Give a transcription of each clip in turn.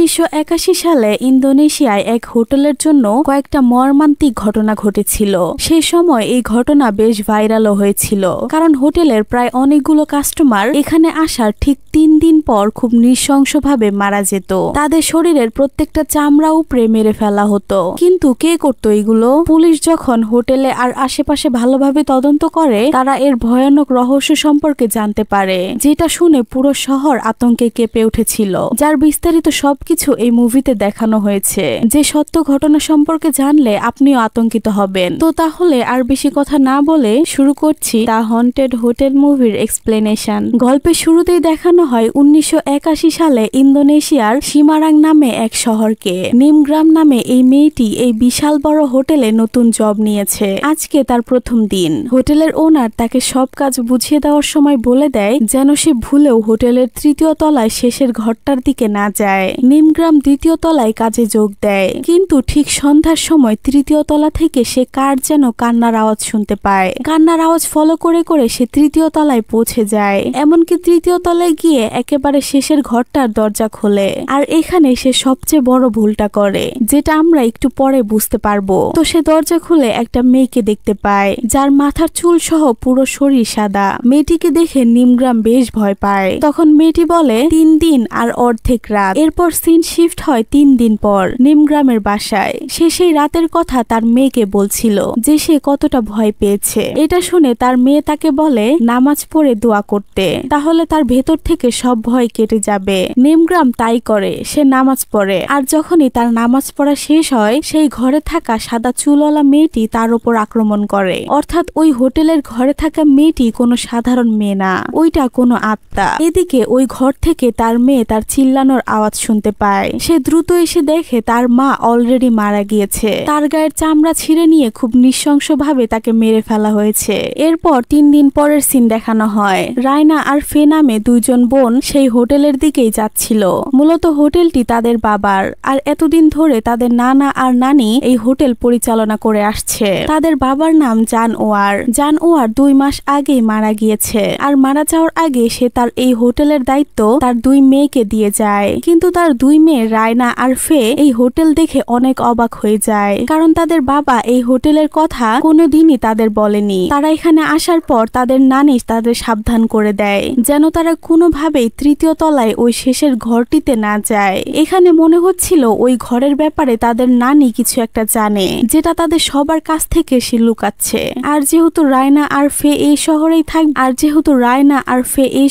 1981 সালে ইন্দোনেশিয়ায় এক হোটেলের জন্য কয়েকটা মর্মান্তিক ঘটনা ঘটেছিল। সেই সময় এই ঘটনা বেশ ভাইরালও হয়েছিল, কারণ হোটেলের প্রায় অনেকগুলো কাস্টমার এখানে আসার ঠিক 3 দিন পর খুব নৃশংসভাবে মারা যেত। তাদের শরীরের প্রত্যেকটা চামড়া উপড়ে মেরে ফেলা হতো। কিন্তু কে করতো এগুলো? পুলিশ যখন হোটেলে আর আশেপাশে ভালোভাবে তদন্ত করে, তারা এর ভয়ানক রহস্য সম্পর্কে জানতে পারে, যেটা শুনে পুরো শহর আতঙ্কে কেঁপে উঠেছিল। যার বিস্তারিত সবকিছু এই মুভিতে দেখানো হয়েছে। যে সত্য ঘটনা সম্পর্কে জানলে আপনিও আতঙ্কিত হবেন। তো তাহলে আর বেশি কথা না বলে শুরু করছি দ্য হন্টেড হোটেল মুভির এক্সপ্লেনেশন। গল্পের শুরুতেই দেখানো হয় 1981 সালে ইন্দোনেশিয়ার সিমারাং নামে এক শহরকে। নিমগ্রাম নামে এই মেয়েটি এই বিশাল বড় হোটেলে নতুন জব নিয়েছে। আজকে তার প্রথম দিন। হোটেলের ওনার তাকে সব কাজ বুঝিয়ে দেওয়ার সময় বলে দেয় যেন সে ভুলেও হোটেলের 3য় তলায় শেষের ঘরটার দিকে না যায়। নিমগ্রাম 2য় তলায় কাজে যোগ দেয়, কিন্তু ঠিক সন্ধ্যার সময় 3য় তলা থেকে সে কার যেন কান্নার আওয়াজ শুনতে পায়। কান্নার আওয়াজ ফলো করে করে সে 3য় তলায় পৌঁছে যায়। এমনকি 3য় তলায় গিয়ে একেবারে শেষের ঘরটার দরজা খোলে। আর এখানে সে সবচেয়ে বড় ভুলটা করে, যেটা আমরা একটু পরে বুঝতে পারবো। তো সে দরজা খুলে একটা মেয়েকে দেখতে পায়, যার মাথার চুল সহ পুরো শরীর সাদা। মেয়েটিকে দেখে নিমগ্রাম বেশ ভয় পায়। তখন মেয়েটি বলে 3 দিন আর অর্ধেক রাত। এরপর সিন শিফট হয় 3 দিন পর নিমগ্রামের বাসায়। সে সেই রাতের কথা তার মেয়েকে বলছিল, যে সে কতটা ভয় পেয়েছে। এটা শুনে তার মেয়ে তাকে বলে নামাজ পড়ে দোয়া করতে, তাহলে তার ভেতর থেকে সব ভয় কেটে যাবে। নিমগ্রাম তাই করে, সে নামাজ পড়ে। আর যখনই তার নামাজ পড়া শেষ হয়, সেই ঘরে থাকা সাদা চুলওয়ালা মেয়েটি তার উপর আক্রমণ করে। অর্থাৎ ওই হোটেলের ঘরে থাকা মেয়েটি কোনো সাধারণ মেয়ে না, ওইটা কোনো আত্মা। এদিকে ওই ঘর থেকে তার মেয়ে তার চিল্লানোর আওয়াজ শুনতে পায়। সে দ্রুত এসে দেখে তার মা অলরেডি মারা গিয়েছে। তার গায়ের চামড়া ছিঁড়ে নিয়ে খুব নৃশংসভাবে তাকে মেরে ফেলা হয়েছে। এরপর 3 দিন পরের সিন দেখানো হয়। রায়না আর ফে নামে 2 জন বোন সেই হোটেলের দিকেই যাচ্ছিল। মূলত হোটেলটি তাদের বাবার, আর এতদিন ধরে তাদের নানা আর নানি এই হোটেল পরিচালনা করে আসছে। তাদের বাবার নাম জানওয়ার। জানওয়ার 2 মাস আগেই মারা গিয়েছে। আর মারা যাওয়ার আগে সে তার এই হোটেলের দায়িত্ব তার 2 মেয়েকে দিয়ে যায়। কিন্তু তার 2 মেয়ে রায়না আর ফে এই হোটেল দেখে অনেক অবাক হয়ে যায়, কারণ তাদের বাবা এই হোটেলের কথা কোনোদিনই তাদের বলেনি। তারা এখানে আসার পর তাদের নানি তাদের সাবধান করে দেয় যেন তারা কোনোভাবেই 3য় তলায় ওই শেষের ঘরটিতে না যায়। এখানে মনে হচ্ছিল ওই ঘরের ব্যাপারে তাদের নানি কিছু একটা জানে, যেটা তাদের সবার কাছ থেকে সে লুকাচ্ছে। আর যেহেতু রায়না আর ফে এই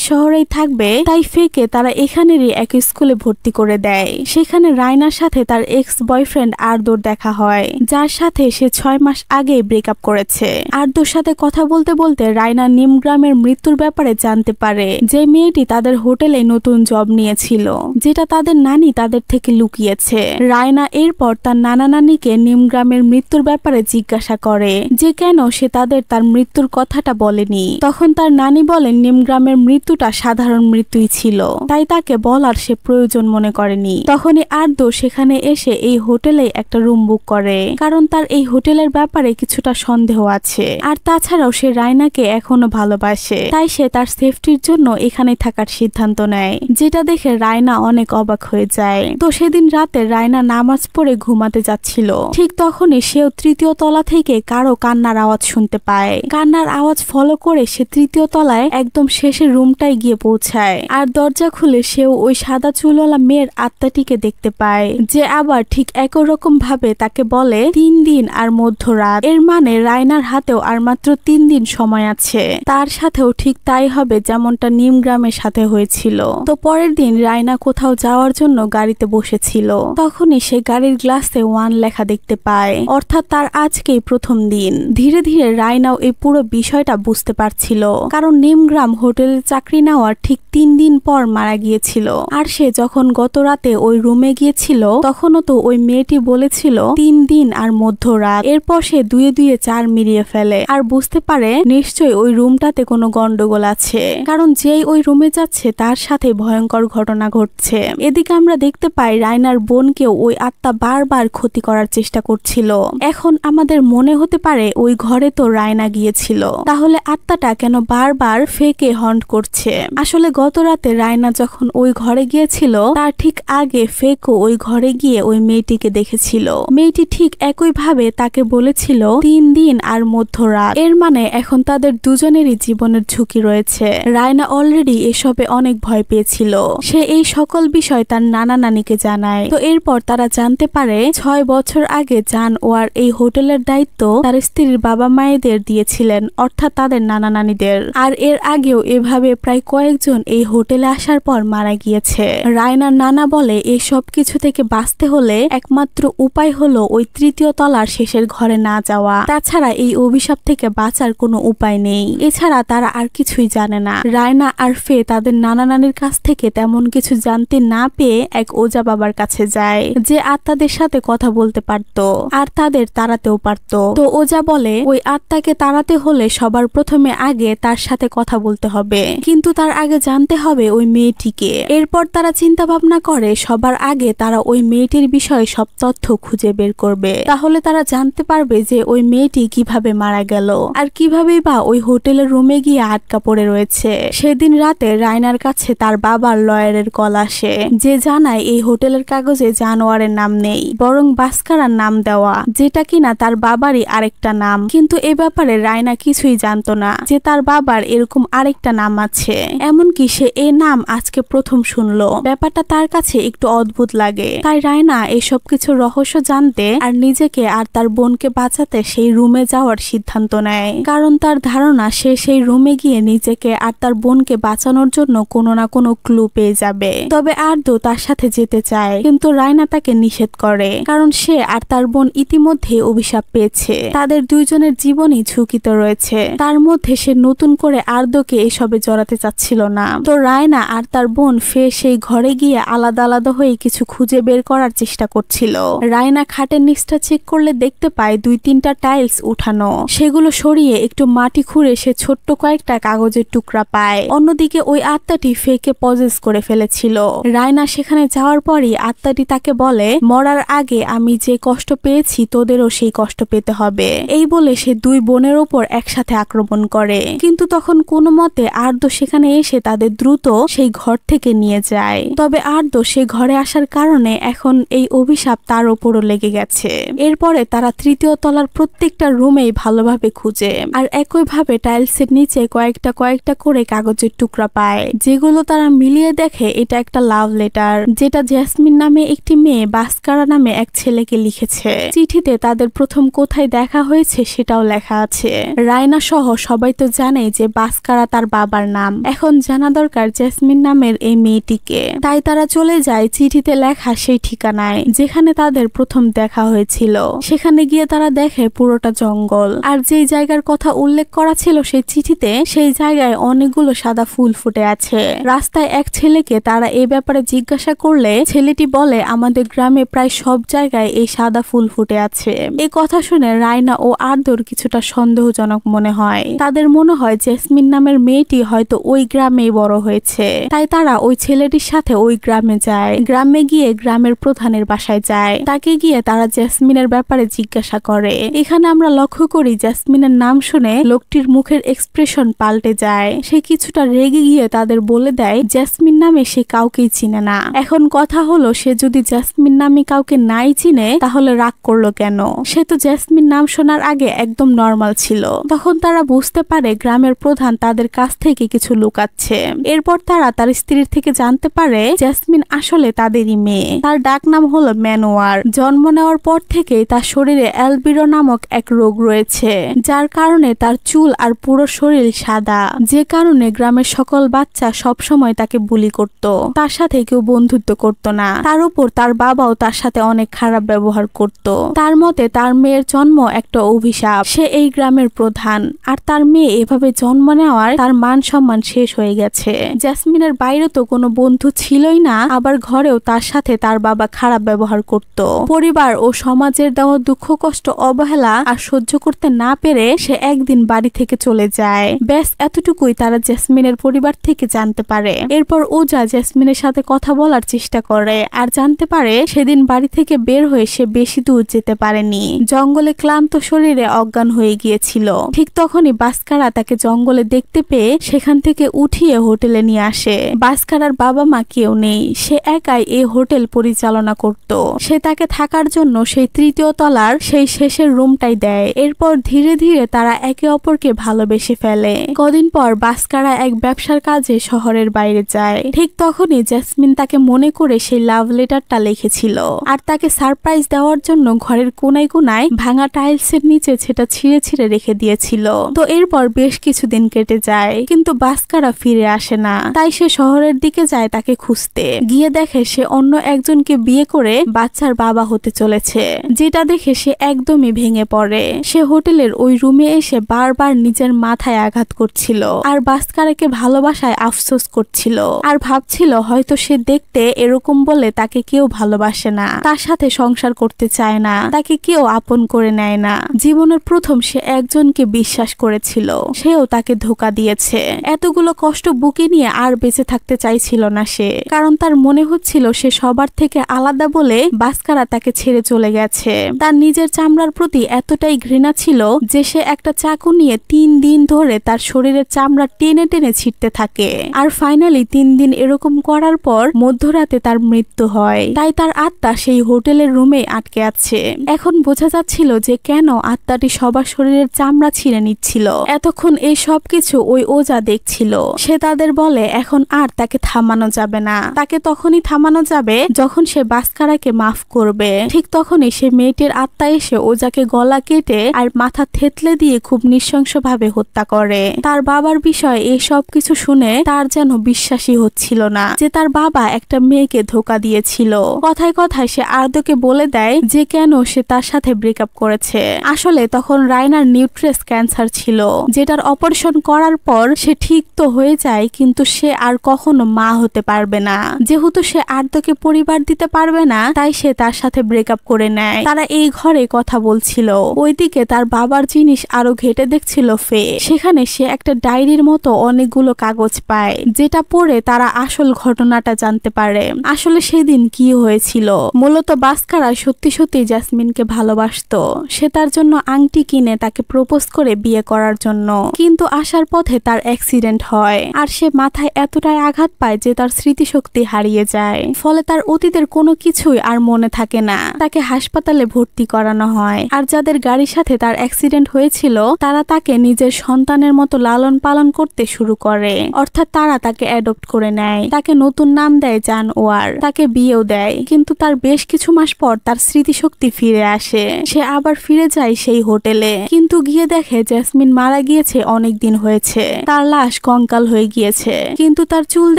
শহরেই থাকবে, তাই ফেকে তারা এখানেরই এক স্কুলে ভর্তি করে দেয়। সেখানে রায়নার সাথে তার এক্স বয়ফ্রেন্ড আরদোর দেখা হয়, যার সাথে সে 6 মাস আগে ব্রেকআপ করেছে। আরদোর সাথে কথা বলতে বলতে রায়না নিমগ্রামের মৃত্যুর ব্যাপারে জানতে পারে, যে মেয়েটি তাদের হোটেলে নতুন জব নিয়েছিল, যেটা তাদের নানি তাদের থেকে লুকিয়েছে। রায়না এরপর তার নানা নানিকে নিমগ্রামের মৃত্যুর ব্যাপারে জিজ্ঞাসা করে, যে কেন সে তার মৃত্যুর কথাটা বলেনি। তখন তার নানি বলেন নিমগ্রামের মৃত্যুটা সাধারণ মৃত্যুই ছিল, তাই তাকে বলার সে প্রয়োজন মনে করেনি। তখনই আরদো সেখানে এসে এই হোটেলে একটা রুম বুক করে, কারণ তার এই হোটেলের ব্যাপারে কিছুটা সন্দেহ আছে। আর তাছাড়াও সে রায়নাকে এখনো ভালোবাসে, তাই সে তার সেফটির জন্য এখানে থাকার সিদ্ধান্ত নেয়, যেটা দেখে রায়না অনেক অবাক হয়ে যায়। তো সেদিন রাতে রায়না নামাজ পড়ে ঘুমাতে যাচ্ছিল। ঠিক তখনই সেও 3য় তলা থেকে কারো কান্নার আওয়াজ শুনতে পায়। কান্নার আওয়াজ ফলো করে সে 3য় তলায় একদম শেষের রুমটায় গিয়ে পৌঁছায়। আর দরজা খুলে সেও ওই সাদা চুলওয়ালা মেয়ের আত্মাটিকে দেখতে পায়, যে আবার ঠিক একই রকম ভাবে তাকে বলে 3 দিন আর মধ্যরাত। এর মানে রায়নার হাতেও আর মাত্র 3 দিন সময় আছে। তার সাথেও ঠিক তাই হবে যেমনটা নিমগ্রামের সাথে হয়েছিল। তো পরের দিন রায়না কোথাও যাওয়ার জন্য গাড়িতে বসেছিল। তখনই সে গাড়ির গ্লাসে 1 লেখা দেখতে পায়, অর্থাৎ তার আজকেই প্রথম দিন। ধীরে ধীরে রায়নাও এই পুরো বিষয়টা বুঝতে পারছিল, কারণ নিমগ্রাম হোটেলে চাকরি নেওয়ার ঠিক 3 দিন পর মারা গিয়েছিল। আর সে যখন গত রাতে ওই রুমে গিয়েছিল, তখনও তো ওই মেয়েটি বলেছিল 3 দিন আর মধ্যরাত। এরপর সে 2-2 4 মিলিয়ে ফেলে আর বুঝতে পারে নিশ্চয়ই ওই রুমটাতে কোনো গন্ডগোল আছে, কারণ যেই ওই রুমে যাচ্ছে তার সাথে ভয়ঙ্কর ঘটনা ঘটছে। এদিকে আমরা দেখতে পাই রায়নার বোনকেও ওই আত্মা বারবার ক্ষতি করার চেষ্টা করছিল। এখন আমাদের মনে হতে পারে ওই ঘরে তো রায়না গিয়েছিল, তাহলে আত্মাটা কেন বারবার ফেকে হন্ট করছে। আসলে গত রাতে রায়না যখন ওই ঘরে গিয়েছিল, তার ঠিক আগে ফেকো ওই ঘরে গিয়ে ওই মেয়েটিকে দেখেছিল। মেয়েটি ঠিক একইভাবে তাকে বলেছিল 3 দিন আর মধ্যরাত। এর মানে এখন তাদের দুজনেরই জীবনের ঝুঁকি রয়েছে। রায়না অলরেডি এসবে অনেক ভয় পেয়েছিল। সে এই সকল বিষয় তার নানা নানিকে জানায়। তো এরপর তারা জানতে পারে 6 বছর আগে জানোয়ার এই হোটেলের দায়িত্ব তার স্ত্রীর বাবা মায়েদের দিয়েছিলেন, অর্থাৎ তাদের নানা নানিদের। আর এর আগেও এভাবে প্রায় কয়েকজন এই হোটেলে আসার পর মারা গিয়েছে। রায়নার নানা বলে এই সব কিছু থেকে বাঁচতে হলে একমাত্র উপায় হলো ওই 3য় তলার শেষের ঘরে না যাওয়া। তাছাড়া এই অভিশাপ থেকে বাঁচার কোনো উপায় নেই। এছাড়া তারা আর কিছুই জানে না। রায়না আর ফে তাদের নানা নানির কাছ থেকে তেমন কিছু জানতে না পেয়ে এক ওজা বাবার কাছে যায়, যে আত্মাদের সাথে কথা বলতে পারত আর তাদের তাড়াতেও পারত। তো ওজা বলে ওই আত্মাকে তাড়াতে হলে সবার প্রথমে আগে তার সাথে কথা বলতে হবে, কিন্তু তার আগে জানতে হবে ওই মেয়েটিকে। এরপর তারা চিন্তা ভাবনা করে সবার আগে তারা ওই মেয়েটির বিষয়ে সব তথ্য খুঁজে বের করবে, তাহলে তারা জানতে পারবে যে ওই মেয়েটি কিভাবে মারা গেল আর কিভাবে বা ওই হোটেলের রুমে গিয়ে আটকা পড়ে রয়েছে। সেদিন রাতে রায়নার কাছে তার বাবার লয়ারের কল আসে, যে জানায় এই হোটেলের কাগজে জানোয়ারের নাম নেই, বরং বাস্কারার নাম দেওয়া, যেটা কিনা তার বাবারই আরেকটা নাম। কিন্তু এ ব্যাপারে রায়না কিছুই জানতো না যে তার বাবার এরকম আরেকটা নাম আছে। এমনকি সে এই নাম আজকে প্রথম শুনলো। ব্যাপারটা তার কাছে একটু অদ্ভুত লাগে। তাই রায়না এসব কিছু রহস্য জানতে আর নিজেকে আর তার বোনকে বাঁচাতে সেই রুমে যাওয়ার সিদ্ধান্ত নেয়, কারণ তার ধারণা সে সেই রুমে গিয়ে নিজেকে আর তার বোনকে বাঁচানোর জন্য কোনো না কোনো ক্লু পেয়ে যাবে। তবে আর্দ্র তার সাথে যেতে চায়, কিন্তু রায়না তাকে নিষেধ করে, কারণ সে আর তার বোন ইতিমধ্যে অভিশাপ পেয়েছে। তাদের দুইজনের জীবনই ঝুঁকিতে রয়েছে। তার মধ্যে সে নতুন করে আর্দ্রকে এসবে জড়াতে চাচ্ছিল না। তো রায়না আর তার বোন ফে সেই ঘরে গিয়ে আলাদা আলাদা হয়ে কিছু খুঁজে বের করার চেষ্টা করছিল। রায়না খাটের নিচটা চেক করলে দেখতে পায় 2-3টা টাইলস উঠানো। সেগুলো সরিয়ে একটু মাটি খুঁড়ে সে ছোট্ট কয়েকটা কাগজের টুকরা পায়। অন্যদিকে ওই আত্মাটি ফেকে পজেস করে ফেলেছিল। রায়না সেখানে যাওয়ার পরই আত্মাটি তাকে বলে, মরার আগে আমি যে কষ্ট পেয়েছি তোদেরও সেই কষ্ট পেতে হবে। এই বলে সে 2 বোনের ওপর একসাথে আক্রমণ করে। কিন্তু তখন কোনো মতে আর্দ্র সেখানে এসে তাদের দ্রুত সেই ঘর থেকে নিয়ে যায়। তবে আর্দ্র সে ঘরে আসার কারণে এখন এই অভিশাপ তার ওপরও লেগে গেছে। এরপরে তারা 3য় তলার প্রত্যেকটা রুমেই ভালোভাবে খুঁজে, আর একইভাবে টাইলসের নিচে কয়েকটা করে কাগজের টুকরা পায়, যেগুলো তারা মিলিয়ে দেখে এটা একটা লাভ লেটার, যেটা জেসমিন নামে একটি মেয়ে বাস্কারা নামে এক ছেলেকে লিখেছে। চিঠিতে তাদের প্রথম কোথায় দেখা হয়েছে সেটাও লেখা আছে। রায়না সহ সবাই তো জানে যে বাস্কারা তার বাবার নাম, এখন জানা দরকার জেসমিন নামের এই মেয়েটিকে। তাই তারা চলে যায় চিঠিতে লেখা সেই ঠিকানায় যেখানে তাদের প্রথম দেখা হয়েছিল। সেখানে গিয়ে তারা দেখে পুরোটা জঙ্গল, আর যেই জায়গার কথা উল্লেখ করা ছিল সেই চিঠিতে, সেই জায়গায় অনেকগুলো সাদা ফুল ফুটে আছে। রাস্তায় এক ছেলেকে তারা এই ব্যাপারে জিজ্ঞাসা করলে ছেলেটি বলে, আমাদের গ্রামে প্রায় সব জায়গায় এই সাদা ফুল ফুটে আছে। এই কথা শুনে রায়না ও আর্দ্রর কিছুটা সন্দেহজনক মনে হয়। তাদের মনে হয় জেসমিন নামের মেয়েটি হয়তো ওই গ্রামেই বড় হয়েছে। তাই তারা ওই ছেলেটির সাথে ওই গ্রামে যায়। গ্রামে গিয়ে গ্রামের প্রধানের বাসায় যায়। তাকে গিয়ে তারা জেসমিনের ব্যাপারে জিজ্ঞাসা করে। এখানে আমরা লক্ষ্য করি জেসমিনের নাম শুনে লোকটির মুখের এক্সপ্রেশন পাল্টে যায়। সে কিছুটা রেগে গিয়ে তাদের বলে দেয় জেসমিন নামে সে কাউকেই চিনে না। এখন কথা হলো, সে যদি জেসমিন নামে কাউকে নাই চিনে তাহলে রাগ করলো কেন? সে তো জেসমিন নাম শোনার আগে একদম নর্মাল ছিল। তখন তারা বুঝতে পারে গ্রামের প্রধান তাদের কাছ থেকে কিছু লুকাচ্ছে। এরপর তারা তার স্ত্রীর থেকে জানতে পারে জেসমিন আসলে তাদেরই মেয়ে। তার ডাক নাম হলো ম্যানোয়ার। জন্ম নেওয়ার পর থেকেই তার শরীরে অ্যালবিনো নামক এক রোগ রয়েছে, যার কারণে তার চুল আর পুরো শরীর সাদা, যে কারণে গ্রামের সকল বাচ্চা সব সময় তাকে বুলি করত। তার সাথে কেউ বন্ধুত্ব করত না। তার উপর তার বাবাও তার সাথে অনেক খারাপ ব্যবহার করত। তার মতে তার মেয়ের জন্ম একটা অভিশাপ। সে এই গ্রামের প্রধান, আর তার মেয়ে এভাবে জন্ম নেওয়ার তার মান সম্মান শেষ হয়ে গেছে। জেসমিনের বাইরে তো কোনো বন্ধু ছিলই না, আবার ঘরেও তার সাথে তার বাবা খারাপ ব্যবহার করত। পরিবার ও সমাজের দেওয়া দুঃখ কষ্ট অবহেলা আর সহ্য করতে না পেরে সে একদিন বাড়ি থেকে চলে যায়। ব্যাস এতটুকুই তারা জেসমিনের পরিবার থেকে জানতে পারে। এরপর ওজা জেসমিনের সাথে কথা বলার চেষ্টা করে আর জানতে পারে সেদিন বাড়ি থেকে বের হয়ে সে বেশি দূর যেতে পারেনি। জঙ্গলে ক্লান্ত শরীরে অজ্ঞান হয়ে গিয়েছিল। ঠিক তখনই বাস্কারা তাকে জঙ্গলে দেখতে পেয়ে সেখান থেকে উঠিয়ে হোটেলে নিয়ে আসে। বাস্কারার বাবা মা কেউ নেই। সে একাই এই হোটেল পরিচালনা করত। সে তাকে থাকার জন্য সেই 3য় তলার সেই শেষের রুমটাই দেয়। এরপর ধীরে ধীরে তারা একে অপরকে ভালোবেসে ফেলে। কদিন পর বাস্কারা এক ব্যবসার কাজে শহরের বাইরে যায়। ঠিক তখনই জেসমিন তাকে মনে করে সেই লাভ লেটারটা লিখেছিল আর তাকে সারপ্রাইজ দেওয়ার জন্য ঘরের কোনায় কোনায় ভাঙা টাইলসের নিচে সেটা ছিঁড়ে ছিঁড়ে রেখে দিয়েছিল। তো এরপর বেশ কিছুদিন কেটে যায়, কিন্তু বাস্কারা ফিরে আসে না। তাই সে শহরের দিকে যায় তাকে খুঁজতে। গিয়ে দেখে সে অন্য একজনকে বিয়ে করে বাচ্চার বাবা হতে চলেছে, যেটা দেখে সে একদমই ভেঙে পড়ে। সে হোটেলের ওই রুমে এসে বারবার নিজের মাথায় আঘাত করছিল আর বাস্কারাকে ভালোবাসায় আফসোস করছিল আর ভাবছিল হয়তো সে দেখতে এরকম বলে তাকে কেউ ভালোবাসে না, তার সাথে সংসার করতে চায় না, তাকে কেউ আপন করে নেয় না। জীবনের প্রথম সে একজনকে বিশ্বাস করেছিল, সেও তাকে ধোঁকা দিয়েছে। এতগুলো কষ্ট বুকে নিয়ে আর বেঁচে থাকতে চাইছিল না সে, কারণ তার মনে হচ্ছিল সে সবার থেকে আলাদা বলে বাস্কারা তাকে ছেড়ে চলে গেছে। তার নিজের চামড়ার প্রতি এতটাই ঘৃণা ছিল যে সে একটা চাকু নিয়ে 3 দিন ধরে তার শরীরের চামড়া টেনে টেনে ছিঁড়তে থাকে। আর ফাইনালি 3 দিন এরকম করার পর মধ্যরাতে তার মৃত্যু হয়। তাই তার আত্মা সেই হোটেলের রুমে আটকে আছে। এখন বোঝা যাচ্ছিল যে কেন আত্মাটি সবার শরীরের চামড়া ছিঁড়ে নিচ্ছিল। এতক্ষণ এই সব কিছু ওই ওজা দেখছিল। সে তাদের বলে এখন আর তাকে থামানো যাবে না, তাকে তখনই থামানো যাবে যখন সে বাস্কারাকে মাফ করবে। ঠিক তখনই সে মেয়েটির আত্মা এসে ওজাকে গলা কেটে আর মাথা থেতলে দিয়ে খুব নৃশংসভাবে হত্যা করে। তার বাবার বিষয়ে এই সব কিছু শুনে তার যেন বিশ্বাসই হচ্ছিল না যে তার বাবা একটা মেয়েকে ধোঁকা দিয়েছিল। কথায় কথায় সে আর্দকে বলে দেয় যে কেন সে তার সাথে ব্রেকআপ করেছে। আসলে তখন রায়নার নিউট্রাস ক্যান্সার ছিল, যেটার অপারেশন করার পর সে ঠিক তো হয়ে যায়, কিন্তু সে আর কখনো মা হতে পারবে না। যেহেতু সে আর্দকে পরিবার দিতে পারবে না, তাই সে তার সাথে ব্রেকআপ করে নেয়। তারা এই ঘরে কথা বলছিল, ওইদিকে তার বাবার জিনিস আরো ঘেটে দেখছিল ফে। সেখানে সে একটা ডায়েরির মতো অনেকগুলো কাগজ পায়, যেটা পড়ে তারা আসল ঘটনাটা জানতে পারে। আসলে সেদিন কি হয়েছিল, মূলত বাস্কারা সত্যি সত্যি জেসমিনকে ভালোবাসতো। সে তার জন্য আংটি কিনে তাকে প্রপোজ করে বিয়ে করার জন্য, কিন্তু আসার পথে তার অ্যাক্সিডেন্ট হয় আর সে মাথায় এতটাই আঘাত পায় যে তার স্মৃতিশক্তি হারিয়ে যায়। ফলে তার অতীতের কোনো কিছুই আর মনে থাকে না। তাকে হাসপাতালে ভর্তি করানো হয় আর যাদের গাড়ির সাথে তার অ্যাক্সিডেন্ট হয়েছিল তারা তাকে নিজের সন্তানের মতো লালন পালন করতে শুরু করে, অর্থাৎ তারা তাকে অ্যাডপ্ট করে নেয়। তাকে নতুন নাম দেয় জানওয়ার, তাকে বিয়েও দেয়। কিন্তু তার বেশ কিছু মাস পর তার স্মৃতিশক্তি ফিরে আসে। সে আবার ফিরে যায় সেই হোটেলে, কিন্তু গিয়ে দেখে জেসমিন মারা গিয়েছে অনেক দিন হয়েছে। তার লাশ কঙ্কাল হয়ে গিয়েছে, কিন্তু তার চুল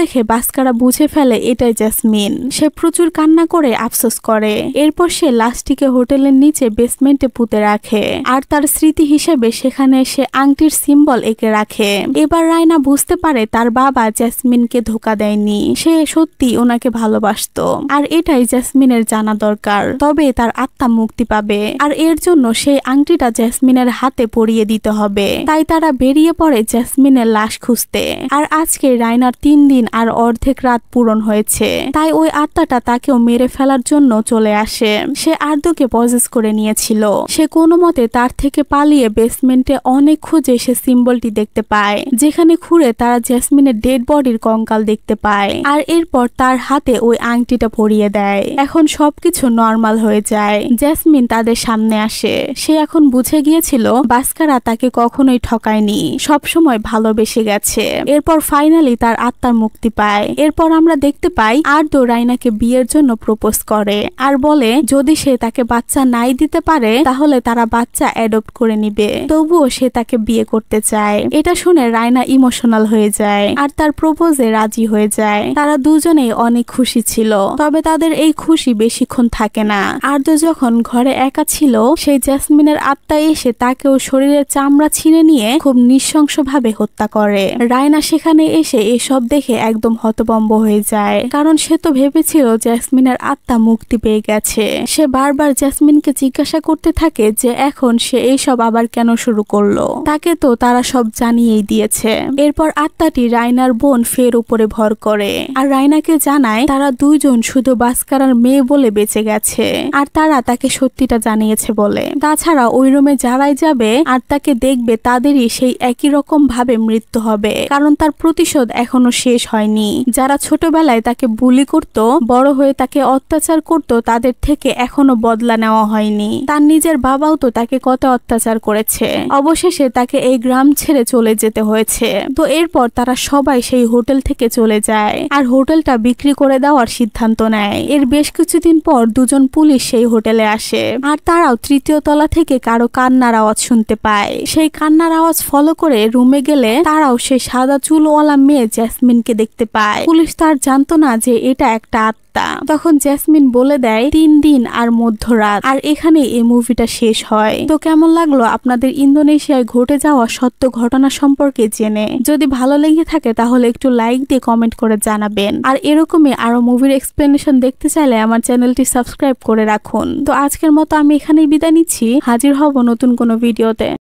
দেখে বাস্কারা বুঝে ফেলে এটাই জেসমিন। সে প্রচুর কান্না করে আফসোস করে। এরপর সে লাশটিকে হোটেলের নিচে বেসমেন্টে পুঁতে রাখে আর তার স্মৃতি হিসেবে সেখানে সে আংটির সিম্বল এঁকে রাখে। এবার রায়না বুঝতে পারে তার বাবা জেসমিনকে ধোঁকা দেয়নি, সে সত্যি ওনাকে ভালোবাসতো আর এটাই জেসমিনের জানা দরকার, তবে তার আত্মা মুক্তি পাবে। আর এর জন্য সেই আংটিটা জেসমিনের হাতে পরিয়ে দিতে হবে। তাই তারা বেরিয়ে পড়ে জেসমিনের লাশ খুঁজতে। আর আজকে রায়নার 3 দিন আর অর্ধেক রাত পূরণ হয়েছে, তাই ওই আত্মাটা তাকেও মেরে ফেলার জন্য চলে আসে। সে আর্দকে পজেস করে নিয়েছিল। সে কোনো মতে তার থেকে পালিয়ে বেসমেন্টে অনেক খুঁজে সে সিম্বলটি দেখতে পায়, যেখানে খুঁড়ে তারা জেসমিনের ডেড বডির কঙ্কাল দেখতে পায়। আর এরপর তার হাতে ওই আংটিটা পরিয়ে দেয়। এখন সবকিছু নর্মাল হয়ে যায়। জেসমিন তাদের সামনে আসে। সে এখন বুঝে গিয়েছিল বাস্কারা তাকে কখনোই ঠকায়নি, সবসময় ভালোবেসে গেছে। এরপর ফাইনালি তার আত্মার মুক্তি পায়। এরপর আমরা দেখতে পাই আর্দো রাইনাকে বিয়ের জন্য প্রপোজ করে আর বলে যদি সে তাকে বাচ্চা নাই দিতে পারে তাহলে তারা বাচ্চা অ্যাডপ্ট করে নিবে, তবুও সে তাকে বিয়ে করতে চায়। এটা শুনে রায়না ইমোশনাল হয়ে যায় আর তার প্রপোজে রাজি হয়ে যায়। তারা দুজনেই অনেক খুশি ছিল, তবে তাদের এই খুশি বেশিক্ষণ থাকে না। আর্দো যখন ঘরে একা ছিল, সেই জেসমিনের আত্মা এসে তাকেও শরীরের চামড়া ছিঁড়ে নিয়ে খুব নৃশংসভাবে হত্যা করে। রায়না সেখানে এসে এসব দেখে একদম হতভম্ব হয়ে যায়, কারণ সে তো ভেবেছিল জেসমিনের আত্মা মুক্তি পেয়ে গেছে। সে বারবার জেসমিনকে জিজ্ঞাসা করতে থাকে যে এখন সে এইসব আবার কেন শুরু করলো, তাকে তো তারা সব জানিয়েই দিয়েছে। এরপর আত্মাটি রায়নার বোন ফের উপরে ভর করে আর রায়নাকে জানায় তারা দুইজন শুধু বাস্কারার মেয়ে বলে বেঁচে গেছে আর তারা তাকে সত্যিটা জানিয়েছে বলে। তাছাড়া ওই রুমে যারাই যাবে আর তাকে দেখবে তাদেরই সেই একই রকম ভাবে মৃত্যু হবে, কারণ তার প্রতিশোধ এখনো শেষ হয়নি। যারা ছোটবেলায় তাকে তাকে বুলি করত, বড় হয়ে তাকে অত্যাচার করত, তাদের থেকে এখনো বদলা নেওয়া হয়নি। তার নিজের বাবাও তো তাকে কত অত্যাচার করেছে। অবশেষে তাকে এই গ্রাম ছেড়ে চলে যেতে হয়েছে। তো এরপর তারা সবাই সেই হোটেল থেকে চলে যায় আর হোটেলটা বিক্রি করে দেওয়ার সিদ্ধান্ত নেয়। এর বেশ কিছুদিন পর দুজন পুলিশ সেই হোটেলে আসে আর তারাও তৃতীয় তলা থেকে কারো কান্নার আওয়াজ শুনতে পায়। সেই কান্নার আওয়াজ ফলো করে রুমে গেলে তারাও সেই সাদা চুলওয়ালা মেয়ে জেসমিনকে দেখতে পায়। পুলিশ তো আর জানতো না যে এটা একটা আত্মা। তখন জেসমিন বলে দেয় 3 দিন আর মধ্যরাত। আর এখানে এই মুভিটা শেষ হয়। তো কেমন লাগলো আপনাদের ইন্দোনেশিয়ায় ঘটে যাওয়া সত্য ঘটনা সম্পর্কে জেনে? যদি ভালো লেগে থাকে তাহলে একটু লাইক দিয়ে কমেন্ট করে জানাবেন। আর এরকমই আরো মুভির এক্সপ্লেনেশন দেখতে চাইলে আমার চ্যানেলটি সাবস্ক্রাইব করে রাখুন। তো আজকের মতো আমি এখানেই বিদায় নিচ্ছি। হাজির হব নতুন কোনো ভিডিওতে।